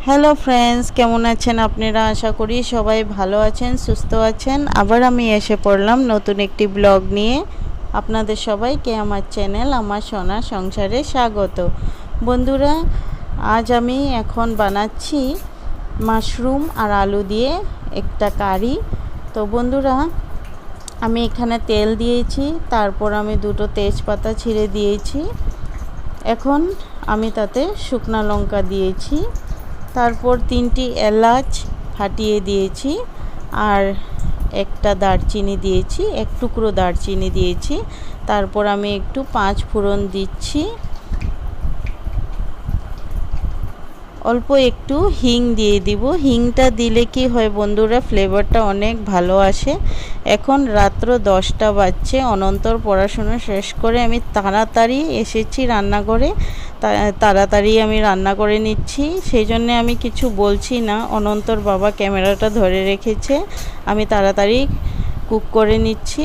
Hello friends, কেমন আছেন আপনারা? আশা করি সবাই ভালো আছেন, সুস্থ আছেন। আবার আমি এসে পড়লাম নতুন একটি ব্লগ নিয়ে। আপনাদের সবাইকে আমার চ্যানেল আমার সোনা সংসারে স্বাগত। বন্ধুরা, আজ আমি এখন বানাচ্ছি মাশরুম আর আলু দিয়ে একটা কারি। তো বন্ধুরা, আমি এখানে তেল দিয়েছি, তারপর আমি দুটো তেজপাতা ছিঁড়ে দিয়েছি। এখন আমি তাতে শুকনো লঙ্কা দিয়েছি, তারপর 3টি এলাচ ফাটিয়ে দিয়েছি, আর একটা দারচিনি দিয়েছি, এক টুকরো দারচিনি দিয়েছি। তারপর আমি একটু 5 ফোড়ন দিচ্ছি, অল্প একটু হিং দিয়ে দিব। হিংটা দিলে কি হয় বন্ধুরা, ফ্লেভারটা অনেক ভালো আসে। এখন রাত্র 10টা বাজছে। অনন্তর পড়াশোনা শেষ করে আমি তাড়াতাড়ি এসেছি রান্নাঘরে। তাড়াতাড়ি আমি রান্না করে নিচ্ছি, সেই জন্যে আমি কিছু বলছি না। অনন্তর বাবা ক্যামেরাটা ধরে রেখেছে, আমি তাড়াতাড়ি কুক করে নিচ্ছি।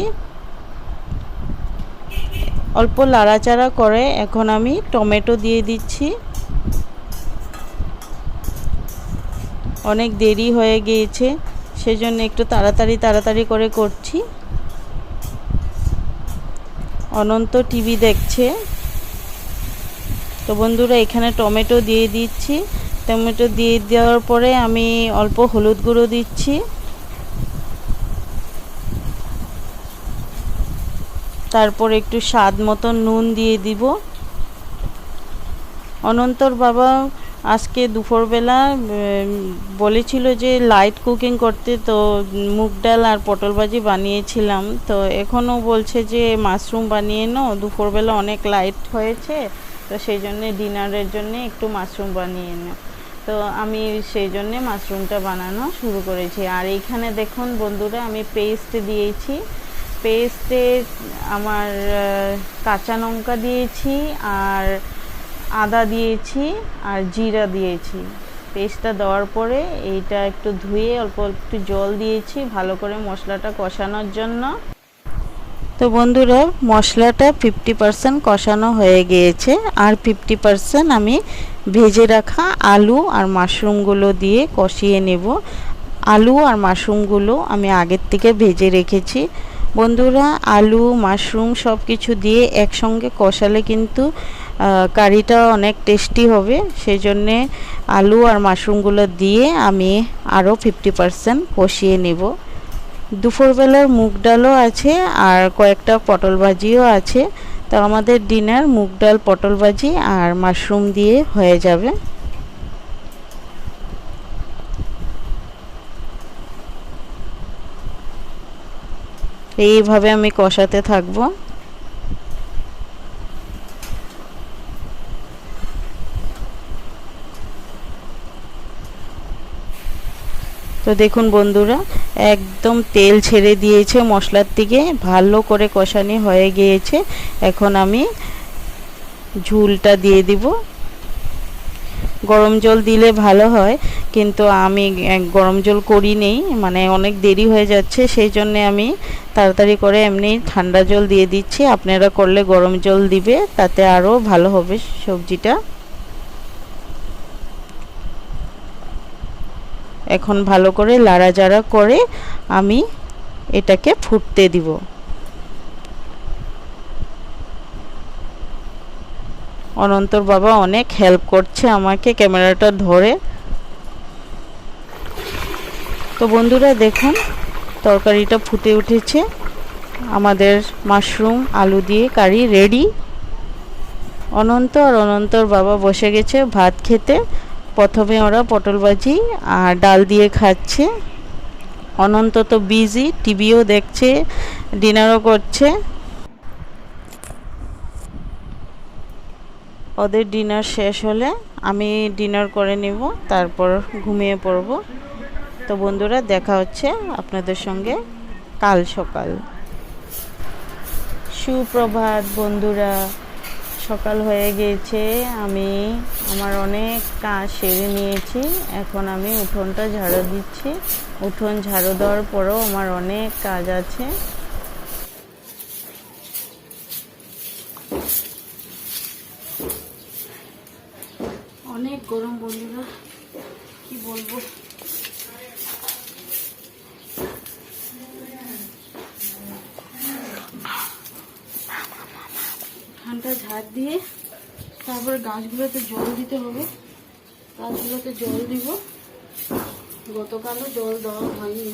অল্প লাড়াচাড়া করে এখন আমি টমেটো দিয়ে দিচ্ছি। অনেক দেরি হয়ে গিয়েছে, সেজন্য একটু তাড়াতাড়ি করে করছি। অনন্ত টিভি দেখছে। তো বন্ধুরা, এখানে টমেটো দিয়ে দিচ্ছি। টমেটো দিয়ে দেওয়ার পরে আমি অল্প হলুদ গুঁড়ো দিচ্ছি, তারপর একটু স্বাদ মতো নুন দিয়ে দিব। অনন্তর বাবা আজকে দুপুরবেলা বলেছিল যে লাইট কুকিং করতে, তো মুগ ডাল আর পটল ভাজি বানিয়েছিলাম। তো এখনও বলছে যে মাশরুম বানিয়ে নাও, দুপুরবেলা অনেক লাইট হয়েছে, তো সেই জন্যে ডিনারের জন্যে একটু মাশরুম বানিয়ে নাও। তো আমি সেই জন্যে মাশরুমটা বানানো শুরু করেছি। আর এইখানে দেখুন বন্ধুরা, আমি পেস্ট দিয়েছি। পেস্টে আমার কাঁচা লঙ্কা দিয়েছি, আর আদা দিয়েছি, আর জিরা দিয়েছি। পেস্টটা দেওয়ার পরে এইটা একটু ধুয়ে অল্প একটু জল দিয়েছি ভালো করে মশলাটা কষানোর জন্য। তো বন্ধুরা, মশলাটা 50% কষানো হয়ে গিয়েছে, আর 50% আমি ভেজে রাখা আলু আর মাশরুমগুলো দিয়ে কষিয়ে নেব। আলু আর মাশরুমগুলো আমি আগের থেকে ভেজে রেখেছি। বন্ধুরা, আলু মাশরুম সব কিছু দিয়ে একসঙ্গে কষালে কিন্তু কারিটা অনেক টেস্টি হবে। সেই জন্যে আলু আর মাশরুমগুলো দিয়ে আমি আরও 50% কষিয়ে নেব। দুপুরবেলার মুগ ডালও আছে, আর কয়েকটা পটল ভাজিও আছে। তো আমাদের ডিনার মুগ ডাল, পটল ভাজি আর মাশরুম দিয়ে হয়ে যাবে। এইভাবে আমি কষাতে থাকবো। তো দেখুন বন্ধুরা, একদম তেল ছেড়ে দিয়েছে মশলার থেকে, ভালো করে কষানি হয়ে গিয়েছে। এখন আমি ঝুলটা দিয়ে দিব। গরম জল দিলে ভালো হয়, কিন্তু আমি গরম জল করি নেই, মানে অনেক দেরি হয়ে যাচ্ছে, সেই জন্যে আমি তাড়াতাড়ি করে এমনি ঠান্ডা জল দিয়ে দিচ্ছি। আপনারা করলে গরম জল দিবে, তাতে আরও ভালো হবে সবজিটা। এখন ভালো করে লাড়াচাড়া করে আমি এটাকে ফুটতে দিব। অনন্তর বাবা অনেক হেল্প করছে আমাকে ক্যামেরাটা ধরে। তো বন্ধুরা দেখুন, তরকারিটা ফুটে উঠেছে। আমাদের মাশরুম আলু দিয়ে কারি রেডি। অনন্ত আর অনন্তর বাবা বসে গেছে ভাত খেতে। প্রথমে ওরা পটল ভাজি আর ডাল দিয়ে খাচ্ছে। অনন্ত তো বিজি, টিভিও দেখছে, ডিনারও করছে। ওদের ডিনার শেষ হলে আমি ডিনার করে নেব, তারপর ঘুমিয়ে পড়ব। তো বন্ধুরা, দেখা হচ্ছে আপনাদের সঙ্গে কাল সকাল। সুপ্রভাত বন্ধুরা, সকাল হয়ে গিয়েছে। আমি আমার অনেক কাজ সেরে নিয়েছি। এখন আমি উঠোনটা ঝাড়ু দিচ্ছি। উঠোন ঝাড়ু দেওয়ার পরেও আমার অনেক কাজ আছে। অনেক গরম বন্ধুরা। কি বলবো, এখানটা ঝাড় দিয়ে তারপরে গাছগুলোতে জল দিতে হবে। গাছগুলোতে জল দিব, গতকালও জল দেওয়া হয়নি।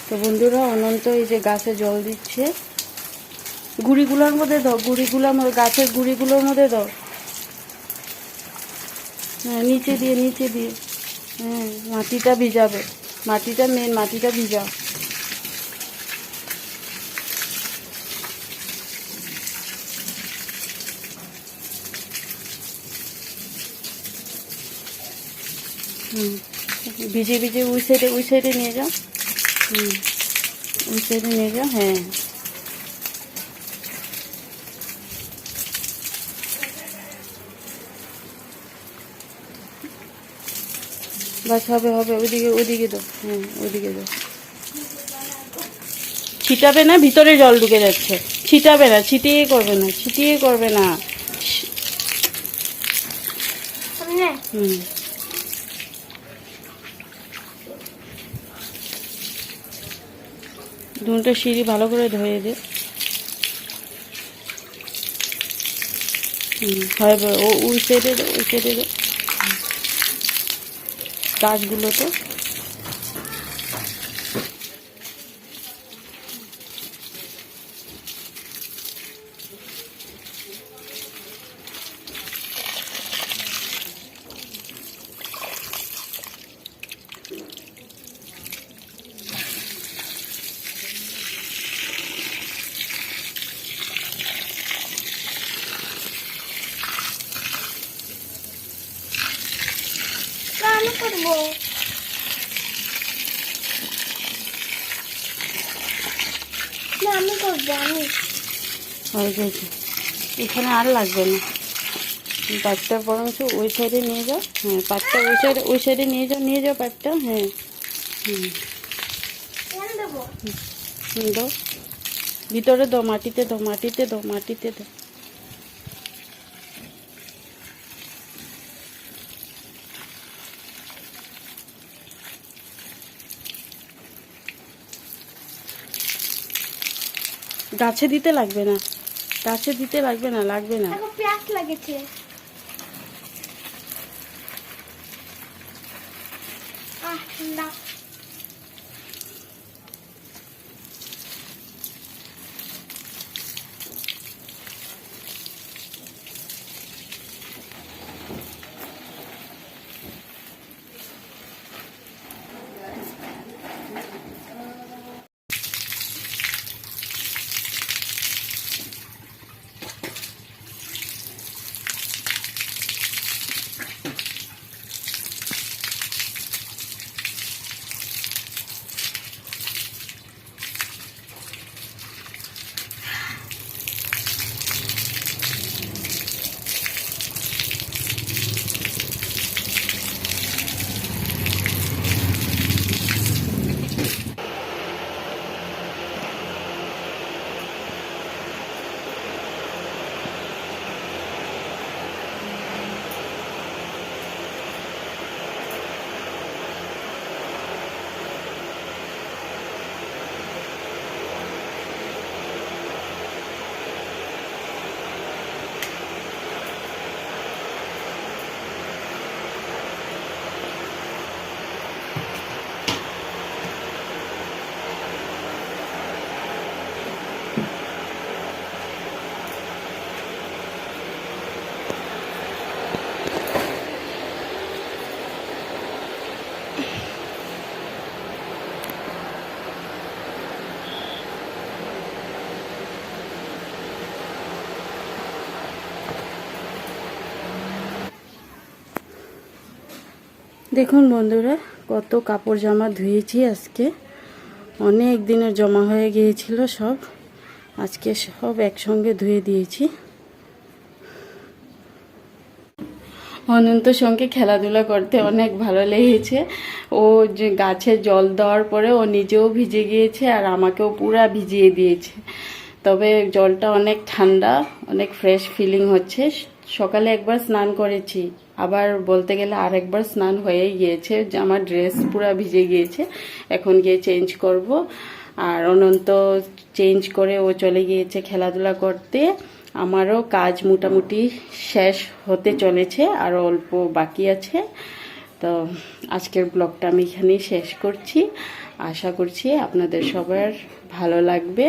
তো বন্ধুরা, অনন্ত এই যে গাছে জল দিচ্ছে। গুঁড়িগুলোর মধ্যে দাও, গুঁড়িগুলোর মধ্যে, গাছের গুঁড়িগুলোর মধ্যে দাও। হ্যাঁ, নিচে দিয়ে, নিচে দিয়ে। হ্যাঁ, মাটিটা ভিজাবে, মাটিটা মেন, মাটিটা ভিজাও। ভিজে ভিজে ওই সাইডে নিয়ে যাও। ওই সাইডে নিয়ে যাও। হ্যাঁ, বাস হবে হবে। ওইদিকে দাও। হ্যাঁ, ওইদিকে দাও। ছিটাবে না, ভিতরে জল ঢুকে যাচ্ছে। ছিটাবে না, ছিটিয়ে করবে না, ছিটিয়ে করবে না। দুটো সিঁড়ি ভালো করে ধুয়ে দে। হবে। ওই সাইডে দে, ওই সাইডে দে গাছগুলোতে। আমি করবো না, আমি করবো। আমি হয়ে গেছে, এখানে আর লাগবে না। পাটটা বরঞ্চ ওই সাইডে নিয়ে যাও। হ্যাঁ, পাটটা ওই সাইডে নিয়ে যাও পাটটা। হ্যাঁ, দেবো। দাও, ভিতরে দাও, মাটিতে দাও, মাটিতে দাও, মাটিতে দাও। গাছে দিতে লাগবে না, গাছে দিতে লাগবে না, লাগবে না। প্যাঁচ লাগেছে। না, দেখুন বন্ধুরা, কত কাপড় জামা ধুয়েছি আজকে। অনেক দিনের জমা হয়ে গিয়েছিল সব, আজকে সব একসঙ্গে ধুয়ে দিয়েছি। অনন্তর সঙ্গে খেলাধুলা করতে অনেক ভালো লেগেছে। ও যে গাছে জল দেওয়ার পরে ও নিজেও ভিজে গিয়েছে আর আমাকেও পুরা ভিজিয়ে দিয়েছে। তবে জলটা অনেক ঠান্ডা, অনেক ফ্রেশ ফিলিং হচ্ছে। সকালে একবার স্নান করেছি, আবার বলতে গেলে আরেকবার স্নান হয়ে গিয়েছে, যে আমার ড্রেস পুরা ভিজে গিয়েছে। এখন গিয়ে চেঞ্জ করব। আর অনন্ত চেঞ্জ করে ও চলে গিয়েছে খেলাধুলা করতে। আমারও কাজ মোটামুটি শেষ হতে চলেছে, আরও অল্প বাকি আছে। তো আজকের ব্লগটা আমি এখানেই শেষ করছি। আশা করছি আপনাদের সবার ভালো লাগবে।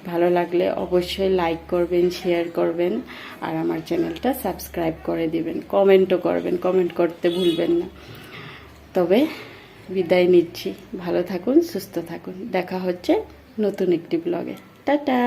ভালো লাগলে অবশ্যই লাইক করবেন, শেয়ার করবেন, আর আমার চ্যানেলটা সাবস্ক্রাইব করে দিবেন। কমেন্টও করবেন, কমেন্ট করতে ভুলবেন না। তবে বিদায় নিচ্ছি। ভালো থাকুন, সুস্থ থাকুন। দেখা হচ্ছে নতুন একটি ব্লগে। টাটা।